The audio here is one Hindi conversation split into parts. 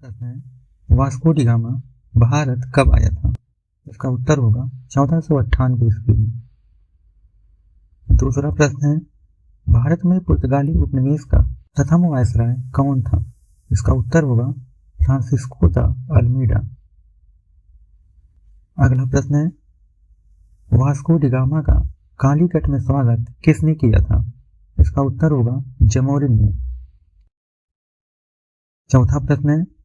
प्रश्न है, वास्को डी गामा भारत कब आया था? इसका उत्तर होगा 1498 ईस्वी में। दूसरा प्रश्न है, भारत में पुर्तगाली उपनिवेश का प्रथम वायसराय कौन था? इसका उत्तर होगा फ्रांसिस्को दा अल्मीडा। अगला प्रश्न है, वास्को डी गामा का कालीकट में स्वागत किसने किया था? इसका उत्तर होगा जमोरिन ने। चौथा प्रश्न है,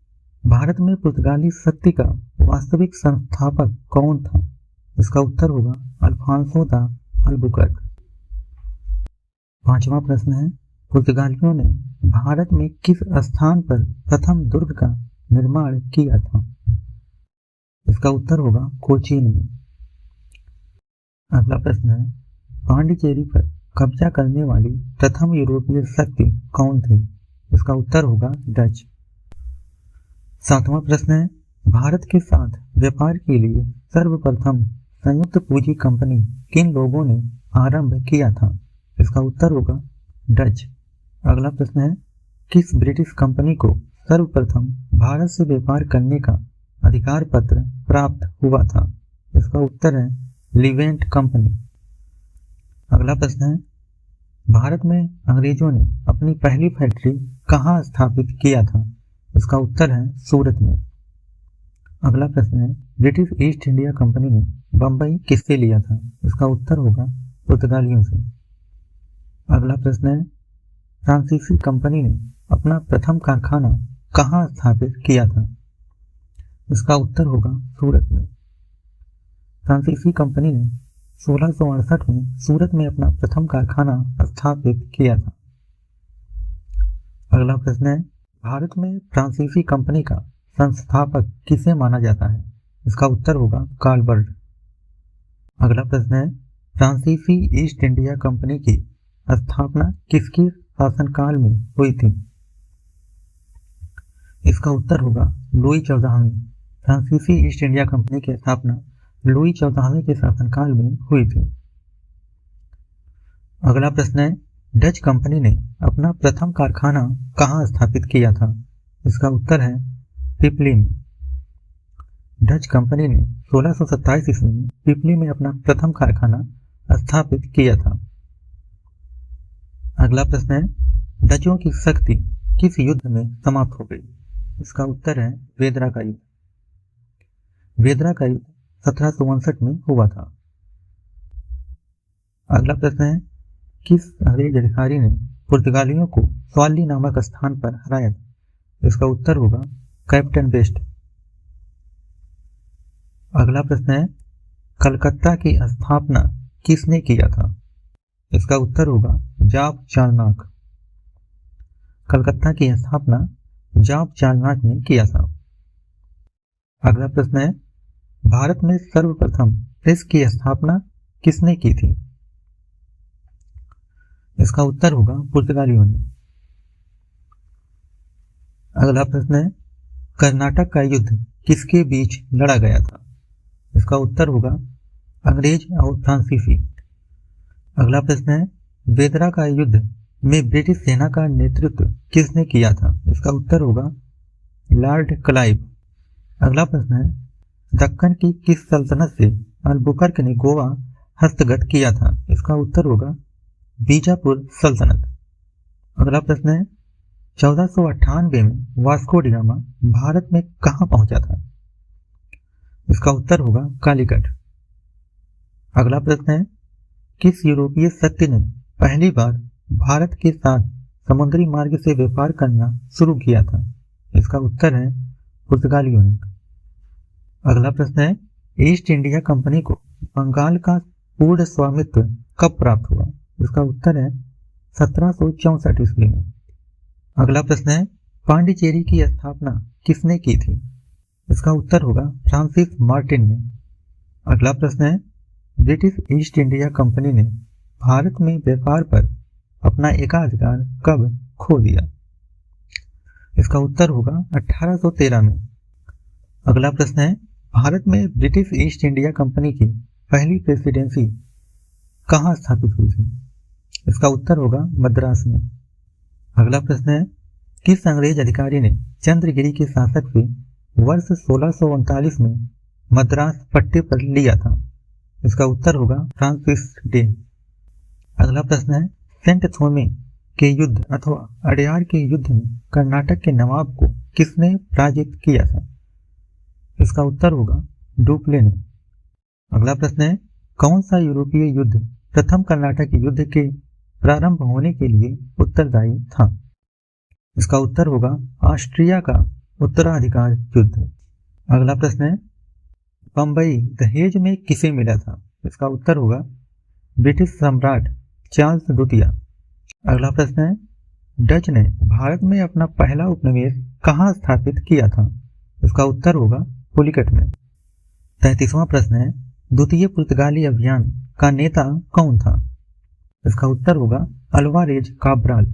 भारत में पुर्तगाली शक्ति का वास्तविक संस्थापक कौन था? इसका उत्तर होगा अल्फांसो दा अल्बुकर्क। पांचवा प्रश्न है, पुर्तगालियों ने भारत में किस स्थान पर प्रथम दुर्ग का निर्माण किया था? इसका उत्तर होगा कोचीन में। अगला प्रश्न है, पांडिचेरी पर कब्जा करने वाली प्रथम यूरोपीय शक्ति कौन थी? इसका उत्तर होगा डच। सातवां प्रश्न है, भारत के साथ व्यापार के लिए सर्वप्रथम संयुक्त पूंजी कंपनी किन लोगों ने आरंभ किया था? इसका उत्तर होगा डच। अगला प्रश्न है, किस ब्रिटिश कंपनी को सर्वप्रथम भारत से व्यापार करने का अधिकार पत्र प्राप्त हुआ था? इसका उत्तर है लिवेंट कंपनी। अगला प्रश्न है, भारत में अंग्रेजों ने अपनी पहली फैक्ट्री कहाँ स्थापित किया था? इसका उत्तर है सूरत में। अगला प्रश्न है, ब्रिटिश ईस्ट इंडिया कंपनी ने बंबई किससे लिया था? इसका उत्तर होगा पुर्तगालियों से। अगला प्रश्न है, फ्रांसीसी कंपनी ने अपना प्रथम कारखाना कहाँ स्थापित किया था? इसका उत्तर होगा सूरत में। फ्रांसीसी कंपनी ने 1668 में सूरत में अपना प्रथम कारखाना स्थापित किया था। अगला प्रश्न है, भारत में फ्रांसीसी कंपनी का संस्थापक किसे माना जाता है? इसका उत्तर होगा कार्लबर्ट। अगला प्रश्न है, फ्रांसीसी ईस्ट इंडिया कंपनी की स्थापना किसके शासनकाल में हुई थी? इसका उत्तर होगा लुई 14वें। फ्रांसीसी ईस्ट इंडिया कंपनी की स्थापना लुई 14वें के शासनकाल में हुई थी। अगला प्रश्न है, डच कंपनी ने अपना प्रथम कारखाना कहाँ स्थापित किया था? इसका उत्तर है पिपली में। डच कंपनी ने 1627 ईस्वी में पिपली में अपना प्रथम कारखाना स्थापित किया था। अगला प्रश्न है, डचों की शक्ति किस युद्ध में समाप्त हो गई? इसका उत्तर है वेदरा का युद्ध। वेदरा का युद्ध 1759 में हुआ था। अगला प्रश्न है, किस अंग्रेज अधिकारी ने पुर्तगालियों को स्वाली नामक स्थान पर हराया था? इसका उत्तर होगा कैप्टन बेस्ट। अगला प्रश्न है, कलकत्ता की स्थापना किसने किया था? इसका उत्तर होगा जाप चार्नाक। कलकत्ता की स्थापना जाप चार्नाक ने किया था। अगला प्रश्न है, भारत में सर्वप्रथम प्रेस की स्थापना किसने की थी? इसका उत्तर होगा पुर्तगालियों ने। अगला प्रश्न है, कर्नाटक का युद्ध किसके बीच लड़ा गया था? इसका उत्तर होगा अंग्रेज और फ्रांसीसी। अगला प्रश्न है, वेदरा का युद्ध में ब्रिटिश सेना का नेतृत्व किसने किया था? इसका उत्तर होगा लॉर्ड क्लाइव। अगला प्रश्न है, दक्कन की किस सल्तनत से अल्बुकर्क ने गोवा हस्तगत किया था? इसका उत्तर होगा बीजापुर सल्तनत। अगला प्रश्न है, 1498 में वास्को डी गामा भारत में कहां पहुंचा था? इसका उत्तर होगा कालीकट। अगला प्रश्न है, किस यूरोपीय शक्ति ने पहली बार भारत के साथ समुद्री मार्ग से व्यापार करना शुरू किया था? इसका उत्तर है पुर्तगालियों ने। अगला प्रश्न है, ईस्ट इंडिया कंपनी को बंगाल का पूर्ण स्वामित्व कब प्राप्त हुआ? इसका उत्तर है 1764 ईस्वी में। अगला प्रश्न है, पांडिचेरी की स्थापना किसने की थी? इसका उत्तर होगा फ्रांसिस मार्टिन ने। अगला प्रश्न है, ब्रिटिश ईस्ट इंडिया कंपनी ने भारत में व्यापार पर अपना एकाधिकार कब खो दिया? इसका उत्तर होगा 1813 में। अगला प्रश्न है, भारत में ब्रिटिश ईस्ट इंडिया कंपनी की पहली प्रेसिडेंसी कहाँ स्थापित हुई थी? इसका उत्तर होगा मद्रास में। अगला प्रश्न है, किस अंग्रेज अधिकारी ने चंद्रगिरी के शासक से वर्ष 1639 में मद्रास पट्टे पर लिया था? इसका उत्तर होगा फ्रांसिस डे। अगला प्रश्न है, सेंट थोमे के युद्ध अथवा अडयार के युद्ध में कर्नाटक के नवाब को किसने पराजित किया था? इसका उत्तर होगा डुप्ले ने। अगला प्रश्न है, कौन सा यूरोपीय युद्ध प्रथम कर्नाटक युद्ध के प्रारंभ होने के लिए उत्तरदायी था? इसका उत्तर होगा ऑस्ट्रिया का उत्तराधिकार युद्ध। अगला प्रश्न है, बंबई दहेज में किसे मिला था? इसका उत्तर होगा ब्रिटिश सम्राट चार्ल्स द्वितीय। अगला प्रश्न है, डच ने भारत में अपना पहला उपनिवेश कहाँ स्थापित किया था? इसका उत्तर होगा पुलिकट में। 33वां प्रश्न है, द्वितीय पुर्तगाली अभियान का नेता कौन था? इसका उत्तर होगा अल्वारेज काब्राल।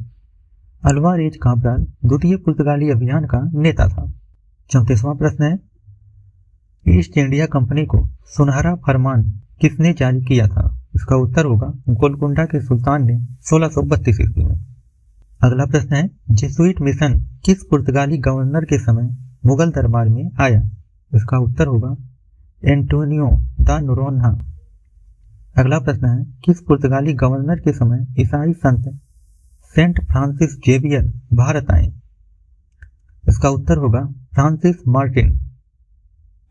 अल्वारेज काब्राल द्वितीय पुर्तगाली अभियान का नेता था। 34वां प्रश्न है, ईस्ट इंडिया कंपनी को सुनहरा फरमान किसने जारी किया था? इसका उत्तर होगा गोलकुंडा के सुल्तान ने 1632 ईस्वी में। अगला प्रश्न है, जेसुइट मिशन किस पुर्तगाली गवर्नर के समय मुगल दरबार में आया? इसका उत्तर होगा एंटोनियो दा नोरोन्हा। अगला प्रश्न है, किस पुर्तगाली गवर्नर के समय ईसाई संत सेंट फ्रांसिस जेवियर भारत आए? इसका उत्तर होगा फ्रांसिस मार्टिन।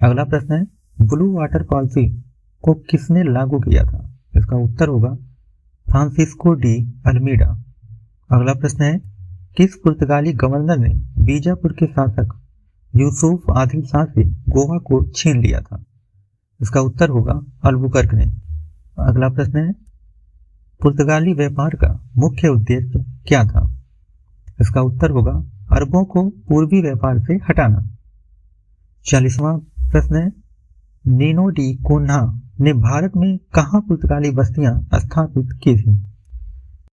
अगला प्रश्न है, ब्लू वाटर पॉलिसी को किसने लागू किया था? इसका उत्तर होगा फ्रांसिस्को डी अल्मीडा। अगला प्रश्न है, किस पुर्तगाली गवर्नर ने बीजापुर के शासक यूसुफ आदिल शाह से गोवा को छीन लिया था? इसका उत्तर होगा अल्बुकर्क ने। अगला प्रश्न है, पुर्तगाली व्यापार का मुख्य उद्देश्य क्या था? इसका उत्तर होगा अरबों को पूर्वी व्यापार से हटाना। 40वां प्रश्न है, नीनो डी कोन्हा ने भारत में कहाँ पुर्तगाली बस्तियां स्थापित की थी?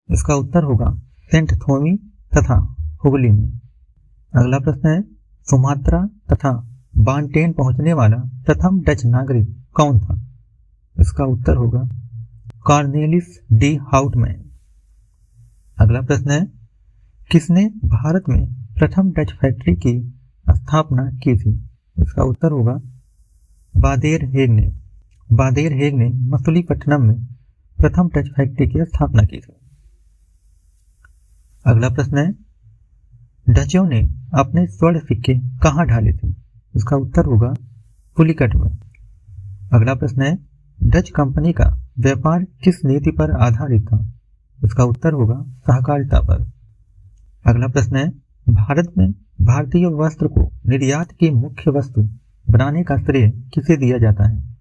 इसका उत्तर होगा सेंट थोमी तथा हुगली में। अगला प्रश्न है, सुमात्रा तथा बांटेन पहुंचने वाला प्रथम डच नागरिक कौन था? इसका उत्तर होगा कॉर्नेलिस डी हाउटमैन। अगला प्रश्न है, किसने भारत में प्रथम डच फैक्ट्री की स्थापना की थी? इसका उत्तर होगा बादेर हेग ने। बादेर हेग ने मसूलीपट्टनम में प्रथम डच फैक्ट्री की स्थापना की थी। अगला प्रश्न है, डचों ने अपने स्वर्ण सिक्के कहाँ ढाले थे? इसका उत्तर होगा पुलिकट में। अगला प्रश्न है, डच कंपनी का व्यापार किस नीति पर आधारित था? इसका उत्तर होगा सहकारिता पर। अगला प्रश्न है, भारत में भारतीय वस्त्र को निर्यात की मुख्य वस्तु बनाने का श्रेय किसे दिया जाता है?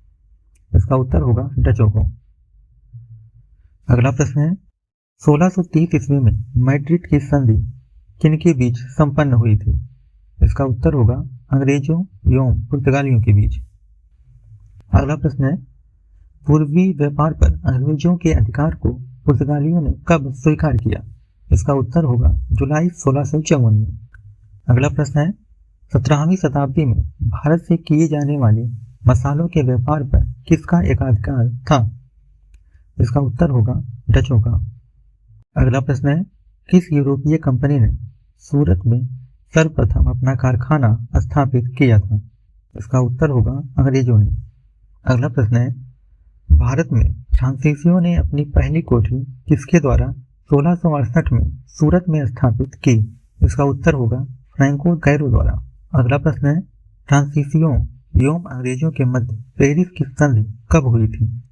इसका उत्तर होगा डचों को। अगला प्रश्न है, 1630 ईस्वी में मैड्रिड की संधि किनके बीच संपन्न हुई थी? इसका उत्तर होगा अंग्रेजों एवं पुर्तगालियों के बीच। अगला प्रश्न है, पूर्वी व्यापार पर अंग्रेजों के अधिकार को पुर्तगालियों ने कब स्वीकार किया? इसका उत्तर होगा जुलाई 1654 में। अगला प्रश्न है, 17वीं शताब्दी में भारत से किए जाने वाले मसालों के व्यापार पर किसका एकाधिकार था? इसका उत्तर होगा डचों का। अगला प्रश्न है, किस यूरोपीय कंपनी ने सूरत में सर्वप्रथम अपना कारखाना स्थापित किया था? इसका उत्तर होगा अंग्रेजों ने। अगला प्रश्न है, भारत में फ्रांसीसियों ने अपनी पहली कोठी किसके द्वारा 1668 में सूरत में स्थापित की? इसका उत्तर होगा फ्रैंको गैरो द्वारा। अगला प्रश्न है, फ्रांसीसियों एवं अंग्रेजों के मध्य पेरिस की संधि कब हुई थी?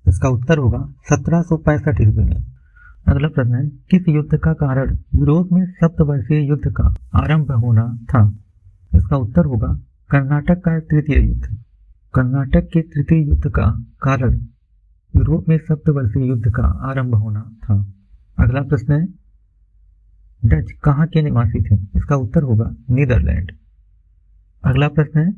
इसका उत्तर होगा 1765 ईस्वी में। अगला प्रश्न है, किस युद्ध का कारण यूरोप में सप्तवर्षीय युद्ध का आरंभ होना था? इसका उत्तर होगा कर्नाटक का तृतीय युद्ध। कर्नाटक के तृतीय युद्ध का कारण यूरोप में सप्तवर्षीय युद्ध का आरंभ होना था। अगला प्रश्न है, डच कहाँ के निवासी थे? इसका उत्तर होगा नीदरलैंड। अगला प्रश्न है,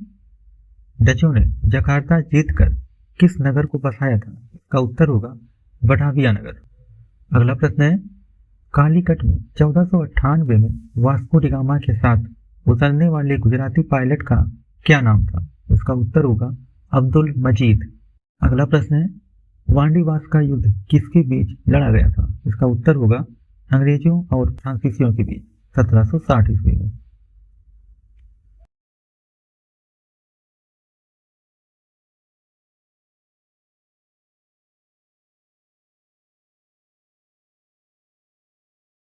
डचों ने जकार्ता जीतकर किस नगर को बसाया था? इसका उत्तर होगा बटाविया नगर। अगला प्रश्न है, कालीकट में 1498 में वास्को डी गामा के साथ उतरने वाले गुजराती पायलट का क्या नाम था? इसका उत्तर होगा अब्दुल मजीद। अगला प्रश्न है, वांडीवास का युद्ध किसके बीच लड़ा गया था? इसका उत्तर होगा अंग्रेजों और फ्रांसीसियों के बीच 1760 ईस्वी में।